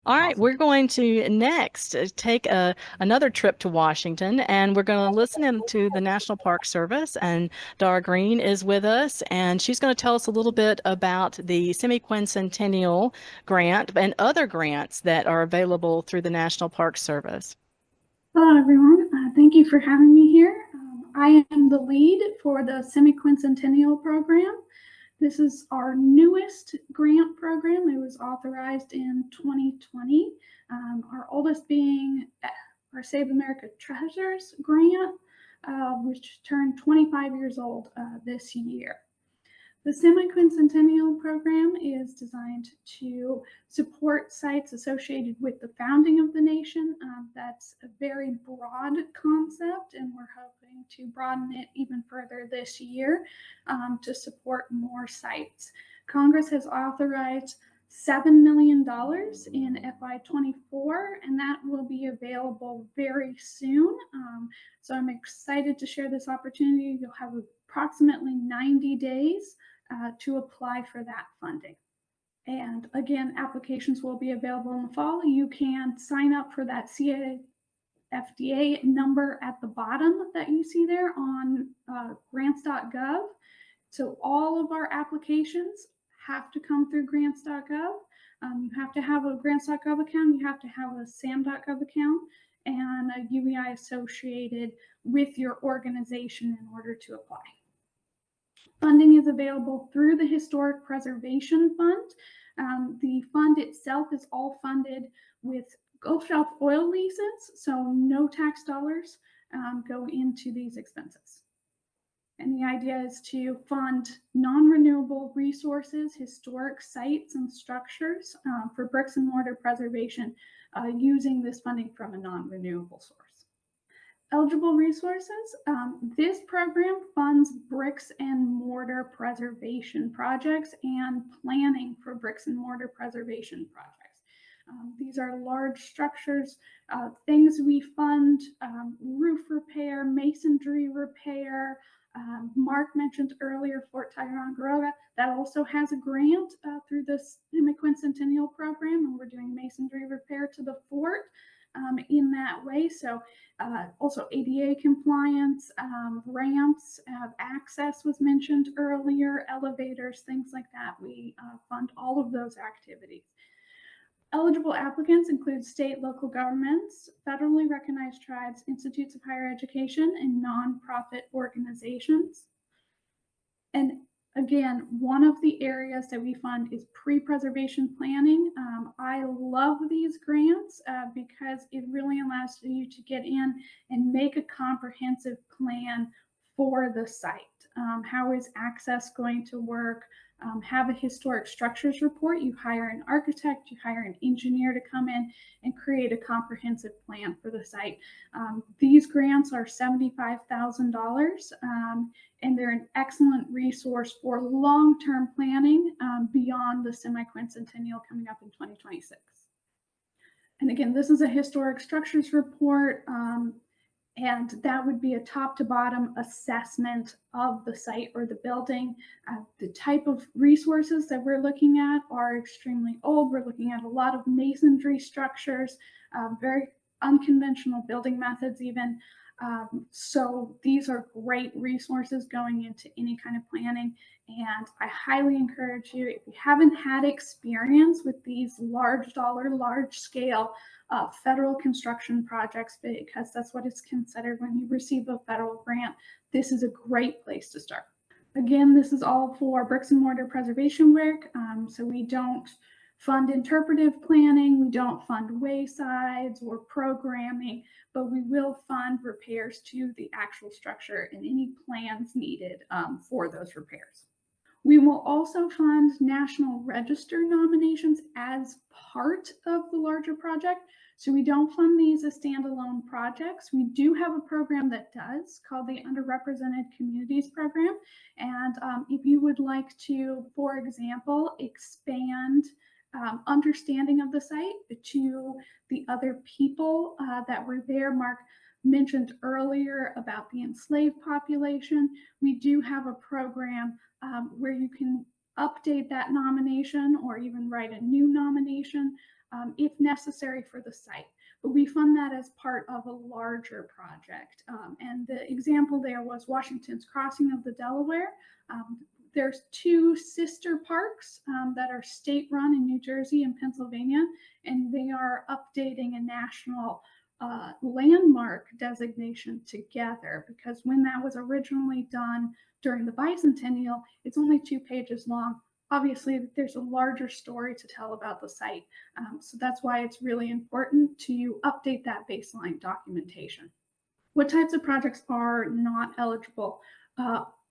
All right, Awesome. we're going to next take another trip to Washington, and we're going to listen in to the National Park Service. And Dara Green is with us, and she's going to tell us a little bit about the Semiquincentennial Grant and other grants that are available through the National Park Service. Hello, everyone. Thank you for having me here. I am the lead for the Semiquincentennial program. This is our newest grant program. It was authorized in 2020. Our oldest being our Save America Treasures grant, which turned 25 years old this year. The Semiquincentennial program is designed to support sites associated with the founding of the nation. That's a very broad concept, and we're hoping to broaden it even further this year to support more sites. Congress has authorized $7 million in FY24, and that will be available very soon. So I'm excited to share this opportunity. You'll have approximately 90 days to apply for that funding. And again, applications will be available in the fall. You can sign up for that CFDA number at the bottom that you see there on grants.gov. So all of our applications have to come through grants.gov. You have to have a grants.gov account, you have to have a sam.gov account, and a UEI associated with your organization in order to apply. Funding is available through the Historic Preservation Fund. The fund itself is all funded with Gulf Shelf oil leases, so no tax dollars go into these expenses. And the idea is to fund non-renewable resources, historic sites and structures for bricks and mortar preservation using this funding from a non-renewable source. Eligible resources. This program funds bricks and mortar preservation projects and planning for bricks and mortar preservation projects. These are large structures, things we fund, roof repair, masonry repair. Mark mentioned earlier Fort Ticonderoga. That also has a grant through the Semiquincentennial program, and we're doing masonry repair to the fort in that way. So also ADA compliance, ramps, access was mentioned earlier, elevators, things like that. We fund all of those activities. Eligible applicants include state, local governments, federally recognized tribes, institutes of higher education, and nonprofit organizations. And again, one of the areas that we fund is pre-preservation planning. I love these grants because it really allows you to get in and make a comprehensive plan for the site. How is access going to work? Have a historic structures report. You hire an architect, you hire an engineer to come in and create a comprehensive plan for the site. These grants are $75,000, and they're an excellent resource for long-term planning beyond the Semiquincentennial coming up in 2026. And again, this is a historic structures report, and that would be a top to bottom assessment of the site or the building. The type of resources that we're looking at are extremely old. We're looking at a lot of masonry structures, very unconventional building methods even. So these are great resources going into any kind of planning. And I highly encourage you, if you haven't had experience with these large dollar, large scale federal construction projects, because that's what it's considered when you receive a federal grant, this is a great place to start. Again, this is all for bricks and mortar preservation work. So we don't fund interpretive planning, we don't fund waysides or programming, but we will fund repairs to the actual structure and any plans needed for those repairs. We will also fund National Register nominations as part of the larger project. So we don't fund these as standalone projects. We do have a program that does called the Underrepresented Communities Program. And if you would like to, for example, expand understanding of the site to the other people that were there, Mark mentioned earlier about the enslaved population. We do have a program where you can update that nomination or even write a new nomination if necessary for the site. But we fund that as part of a larger project. And the example there was Washington's Crossing of the Delaware. There's two sister parks that are state-run in New Jersey and Pennsylvania, and they are updating a national landmark designation together, because when that was originally done during the bicentennial, it's only 2 pages long. Obviously, there's a larger story to tell about the site. So that's why it's really important to update that baseline documentation. What types of projects are not eligible?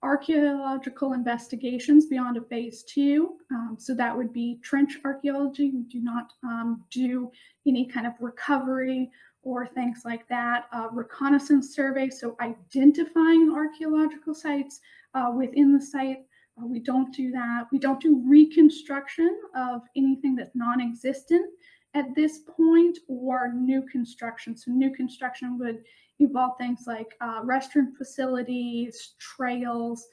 Archaeological investigations beyond a phase 2. So that would be trench archaeology. We do not do any kind of recovery or things like that. Reconnaissance survey, so identifying archaeological sites within the site. We don't do that. We don't do reconstruction of anything that's non-existent at this point, or new construction. So new construction would involve things like restroom facilities, trails,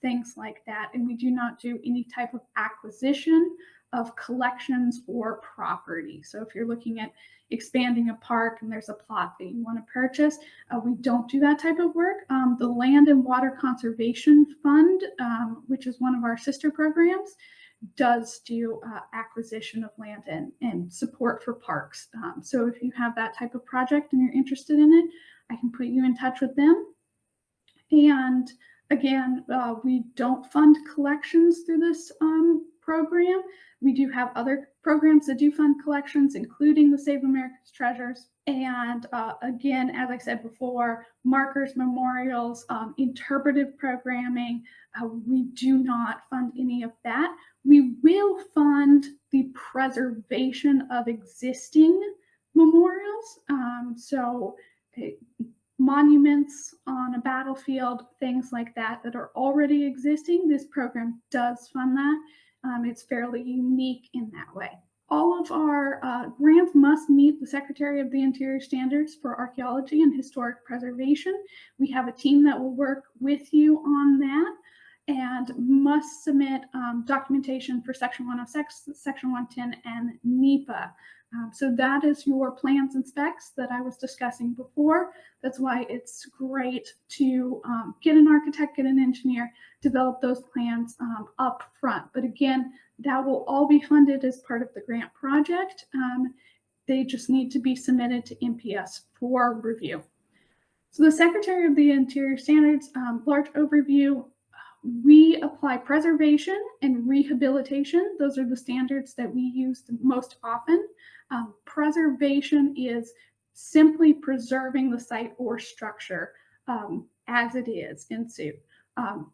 things like that. And we do not do any type of acquisition of collections or property. So if you're looking at expanding a park and there's a plot that you want to purchase, we don't do that type of work. The Land and Water Conservation Fund, which is one of our sister programs, does do acquisition of land and support for parks. So if you have that type of project and you're interested in it, I can put you in touch with them. And again, we don't fund collections through this program. We do have other programs that do fund collections, including the Save America's Treasures. And again, as I said before, markers, memorials, interpretive programming, we do not fund any of that. We will fund the preservation of existing memorials. Monuments on a battlefield, things like that that are already existing. This program does fund that. It's fairly unique in that way. All of our grants must meet the Secretary of the Interior standards for archaeology and historic preservation. We have a team that will work with you on that, and must submit documentation for Section 106, Section 110, and NEPA. So that is your plans and specs that I was discussing before. That's why it's great to get an architect, get an engineer, develop those plans up front. But again, that will all be funded as part of the grant project. They just need to be submitted to NPS for review. So the Secretary of the Interior Standards, large overview. We apply preservation and rehabilitation. Those are the standards that we use the most often. Preservation is simply preserving the site or structure as it is in situ.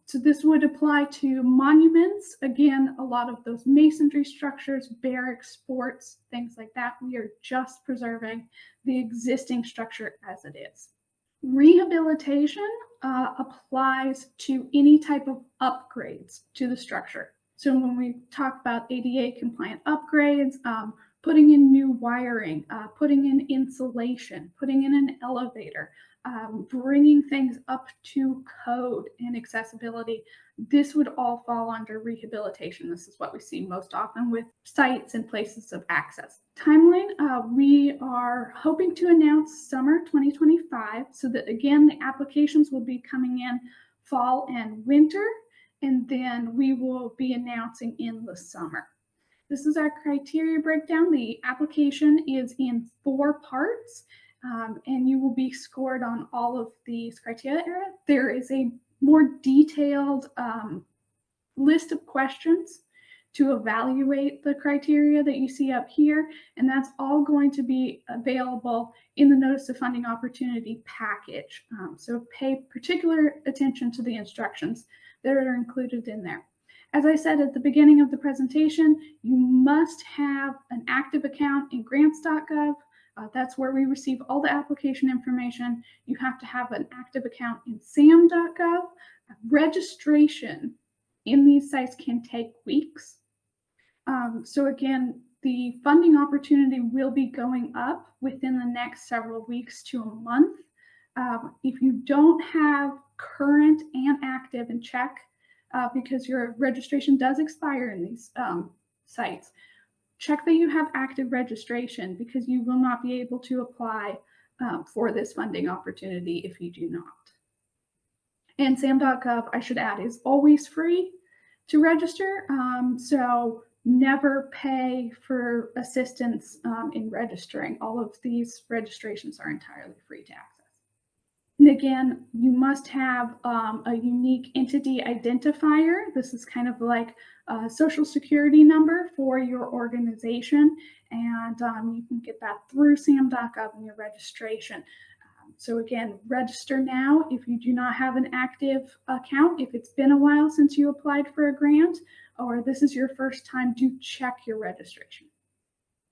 So this would apply to monuments. Again, a lot of those masonry structures, barracks, forts, things like that. We are just preserving the existing structure as it is. Rehabilitation applies to any type of upgrades to the structure. So when we talk about ADA compliant upgrades, putting in new wiring, putting in insulation, putting in an elevator, bringing things up to code and accessibility, this would all fall under rehabilitation. This is what we see most often with sites and places of access. Timeline, we are hoping to announce summer 2025, so that again, the applications will be coming in fall and winter, and then we will be announcing in the summer. This is our criteria breakdown. The application is in 4 parts, and you will be scored on all of these criteria. There is a more detailed list of questions to evaluate the criteria that you see up here, and that's all going to be available in the Notice of Funding Opportunity package. So pay particular attention to the instructions that are included in there. As I said at the beginning of the presentation, you must have an active account in grants.gov. That's where we receive all the application information. You have to have an active account in sam.gov. Registration in these sites can take weeks. So again, the funding opportunity will be going up within the next several weeks to a month. If you don't have current and active and check, because your registration does expire in these sites, check that you have active registration, because you will not be able to apply for this funding opportunity if you do not. And SAM.gov, I should add, is always free to register. So never pay for assistance in registering. All of these registrations are entirely free to access. And again, you must have a unique entity identifier. This is kind of like a social security number for your organization. And you can get that through SAM.gov in your registration. So again, register now if you do not have an active account. If it's been a while since you applied for a grant, or this is your first time, do check your registration.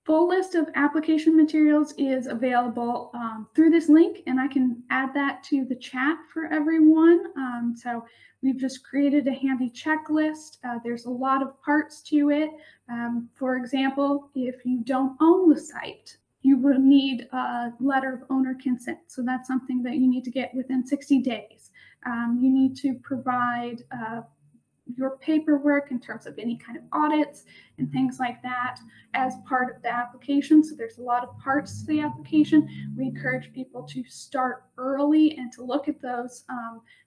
Full list of application materials is available through this link, and I can add that to the chat for everyone. So we've just created a handy checklist. There's a lot of parts to it. For example, if you don't own the site, you will need a letter of owner consent. So that's something that you need to get within 60 days. You need to provide your paperwork in terms of any kind of audits and things like that as part of the application. So there's a lot of parts to the application. We encourage people to start early and to look at those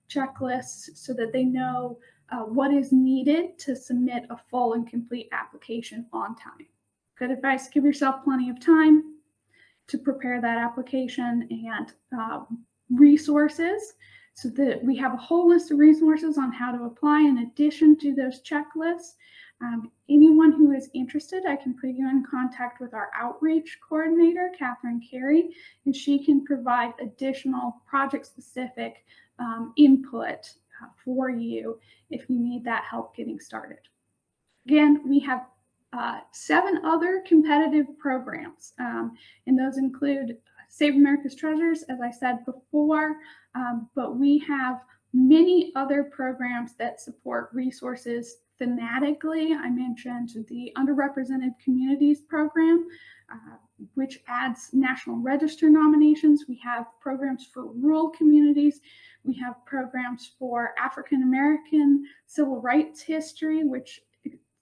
checklists so that they know what is needed to submit a full and complete application on time. Good advice: give yourself plenty of time to prepare that application, and resources, so that we have a whole list of resources on how to apply in addition to those checklists. Anyone who is interested, I can put you in contact with our outreach coordinator, Catherine Carey, and she can provide additional project-specific input for you if you need that help getting started. Again, we have 7 other competitive programs, and those include Save America's Treasures, as I said before, but we have many other programs that support resources thematically. I mentioned the Underrepresented Communities Program, which adds National Register nominations. We have programs for rural communities. We have programs for African American civil rights history, which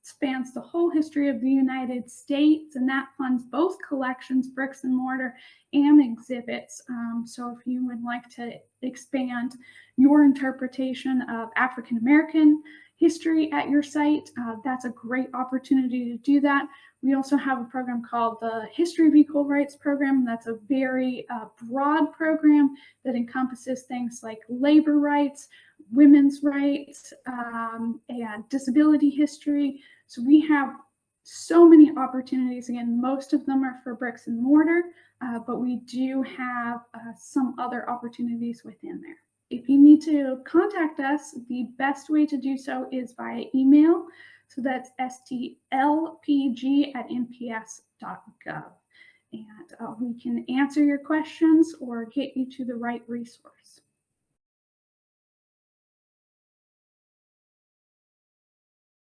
spans the whole history of the United States, and that funds both collections, bricks and mortar, and exhibits. So if you would like to expand your interpretation of African American history at your site, that's a great opportunity to do that. We also have a program called the History of Equal Rights Program. That's a very broad program that encompasses things like labor rights, women's rights, and disability history. So we have so many opportunities. Again, most of them are for bricks and mortar, but we do have some other opportunities within there. If you need to contact us, the best way to do so is via email. So that's stlpg@nps.gov. And we can answer your questions or get you to the right resource.